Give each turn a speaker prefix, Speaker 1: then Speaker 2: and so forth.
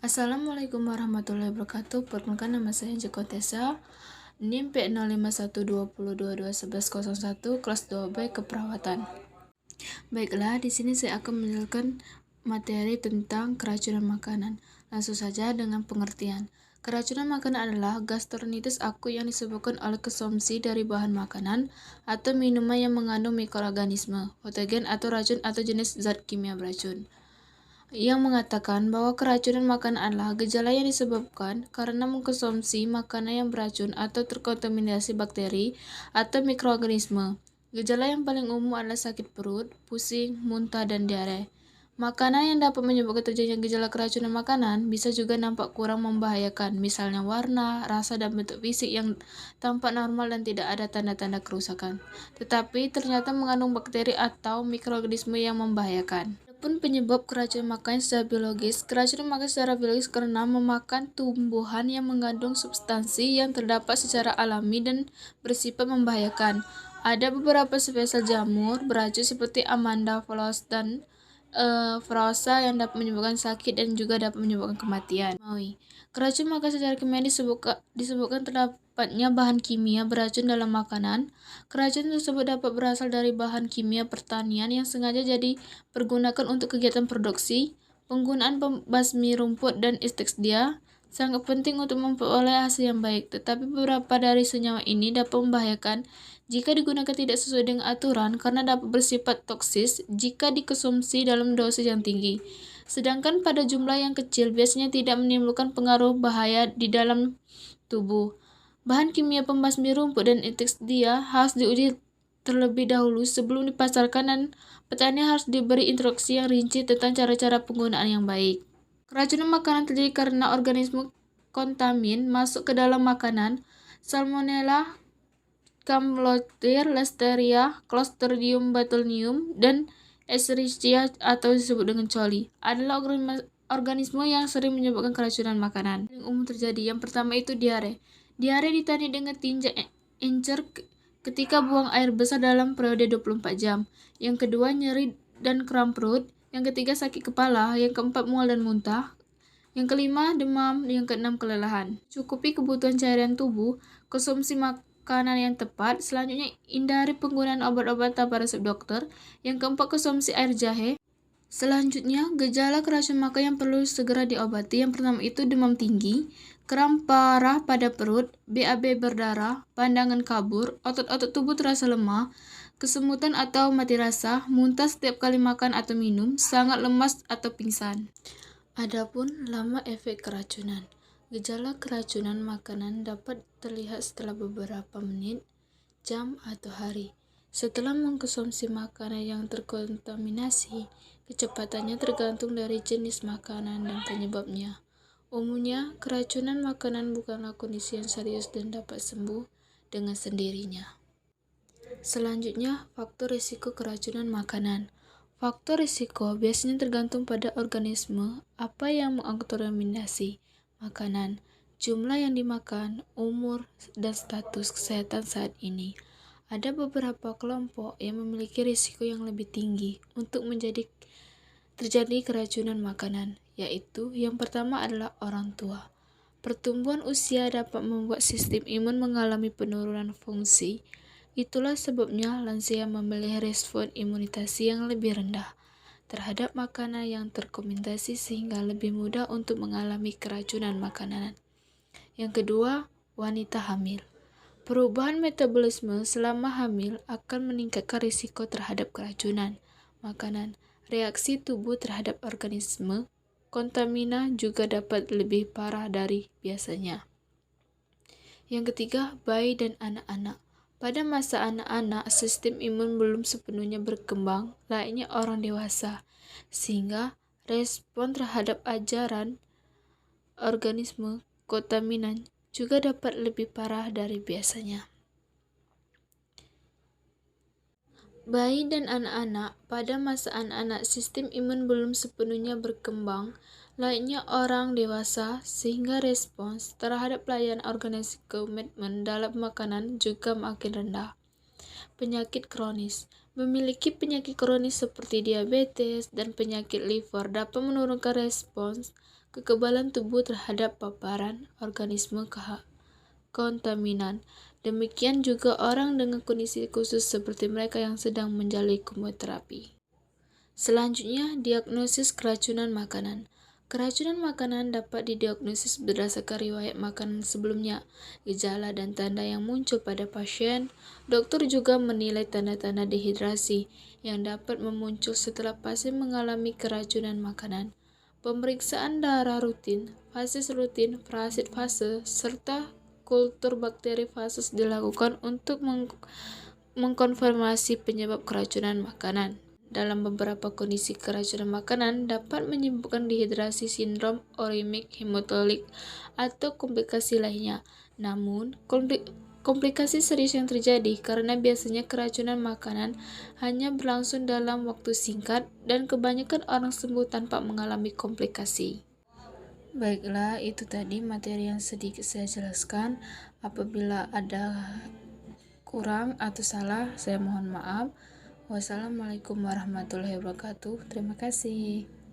Speaker 1: Assalamualaikum warahmatullahi wabarakatuh. Perkenalkan, nama saya Joko Tessa, NIM P0512221101, kelas 2B keperawatan. Baiklah, di sini saya akan menjelaskan materi tentang keracunan makanan. Langsung saja dengan pengertian. Keracunan makanan adalah gastroenteritis akut yang disebabkan oleh konsumsi dari bahan makanan atau minuman yang mengandung mikroorganisme, patogen atau racun atau jenis zat kimia beracun, yang mengatakan bahwa keracunan makanan adalah gejala yang disebabkan karena mengkonsumsi makanan yang beracun atau terkontaminasi bakteri atau mikroorganisme. Gejala yang paling umum adalah sakit perut, pusing, muntah, dan diare. Makanan yang dapat menyebabkan terjadinya gejala keracunan makanan bisa juga nampak kurang membahayakan, misalnya warna, rasa, dan bentuk fisik yang tampak normal dan tidak ada tanda-tanda kerusakan, tetapi ternyata mengandung bakteri atau mikroorganisme yang membahayakan. Adapun penyebab keracunan makanan secara biologis, keracunan makanan secara biologis karena memakan tumbuhan yang mengandung substansi yang terdapat secara alami dan bersifat membahayakan. Ada beberapa spesies jamur beracun seperti Amanda flowers dan Frosa yang dapat menyebabkan sakit dan juga dapat menyebabkan kematian. Keracunan makanan secara kimia disebabkan terdapatnya bahan kimia beracun dalam makanan. Keracunan tersebut dapat berasal dari bahan kimia pertanian yang sengaja dipergunakan untuk kegiatan produksi. Penggunaan pembasmi rumput dan insektisida sangat penting untuk memperoleh hasil yang baik, tetapi beberapa dari senyawa ini dapat membahayakan jika digunakan tidak sesuai dengan aturan karena dapat bersifat toksis jika dikonsumsi dalam dosis yang tinggi. Sedangkan pada jumlah yang kecil biasanya tidak menimbulkan pengaruh bahaya di dalam tubuh. Bahan kimia pembasmi rumput dan insektisida harus diuji terlebih dahulu sebelum dipasarkan dan petani harus diberi instruksi yang rinci tentang cara-cara penggunaan yang baik. Keracunan makanan terjadi karena organisme kontamin masuk ke dalam makanan. Salmonella, Campylobacter, Listeria, Clostridium botulinum, dan Escherichia atau disebut dengan coli adalah organisme yang sering menyebabkan keracunan makanan. Yang umum terjadi, yang pertama itu diare. Diare ditandai dengan tinja encer ketika buang air besar dalam periode 24 jam. Yang kedua, nyeri dan kram perut. Yang ketiga, sakit kepala. Yang keempat, mual dan muntah. Yang kelima, demam. Yang keenam, kelelahan. Cukupi kebutuhan cairan tubuh, konsumsi makanan yang tepat. Selanjutnya, hindari penggunaan obat-obatan tanpa resep dokter. Yang keempat, konsumsi air jahe. Selanjutnya, gejala keracunan makanan yang perlu segera diobati. Yang pertama itu demam tinggi, kram parah pada perut, BAB berdarah, pandangan kabur, otot-otot tubuh terasa lemah, kesemutan atau mati rasa, muntah setiap kali makan atau minum, sangat lemas atau pingsan. Adapun lama efek keracunan. Gejala keracunan makanan dapat terlihat setelah beberapa menit, jam, atau hari. Setelah mengkonsumsi makanan yang terkontaminasi, kecepatannya tergantung dari jenis makanan dan penyebabnya. Umumnya, keracunan makanan bukanlah kondisi yang serius dan dapat sembuh dengan sendirinya. Selanjutnya, faktor risiko keracunan makanan. Faktor risiko biasanya tergantung pada organisme apa yang mengkontaminasi makanan, jumlah yang dimakan, umur, dan status kesehatan saat ini. Ada beberapa kelompok yang memiliki risiko yang lebih tinggi untuk terjadi keracunan makanan, yaitu yang pertama adalah orang tua. Pertumbuhan usia dapat membuat sistem imun mengalami penurunan fungsi. Itulah sebabnya lansia memiliki respon imunisasi yang lebih rendah terhadap makanan yang terkontaminasi sehingga lebih mudah untuk mengalami keracunan makanan. Yang kedua, wanita hamil. Perubahan metabolisme selama hamil akan meningkatkan risiko terhadap keracunan makanan. Reaksi tubuh terhadap organisme kontamina juga dapat lebih parah dari biasanya. Yang ketiga, bayi dan anak-anak. Pada masa anak-anak, sistem imun belum sepenuhnya berkembang layaknya orang dewasa, sehingga respon terhadap ajaran organisme kontaminan juga dapat lebih parah dari biasanya. Bayi dan anak-anak, pada masa anak-anak sistem imun belum sepenuhnya berkembang layaknya orang dewasa, sehingga respons terhadap pelayanan organisme komitmen dalam makanan juga makin rendah. Penyakit kronis. Memiliki penyakit kronis seperti diabetes dan penyakit liver dapat menurunkan respons kekebalan tubuh terhadap paparan organisme kontaminan. Demikian juga orang dengan kondisi khusus seperti mereka yang sedang menjalani kemoterapi. Selanjutnya, diagnosis keracunan makanan. Keracunan makanan dapat didiagnosis berdasarkan riwayat makanan sebelumnya, gejala dan tanda yang muncul pada pasien. Dokter juga menilai tanda-tanda dehidrasi yang dapat memuncul setelah pasien mengalami keracunan makanan. Pemeriksaan darah rutin, fases rutin, parasit fase, serta kultur bakteri fases dilakukan untuk mengkonfirmasi penyebab keracunan makanan. Dalam beberapa kondisi keracunan makanan dapat menyebabkan dehidrasi, sindrom uremik hematolik, atau komplikasi lainnya. Namun, komplikasi serius yang terjadi karena biasanya keracunan makanan hanya berlangsung dalam waktu singkat dan kebanyakan orang sembuh tanpa mengalami komplikasi. Baiklah, itu tadi materi yang sedikit saya jelaskan. Apabila ada kurang atau salah, saya mohon maaf. Wassalamualaikum warahmatullahi wabarakatuh. Terima kasih.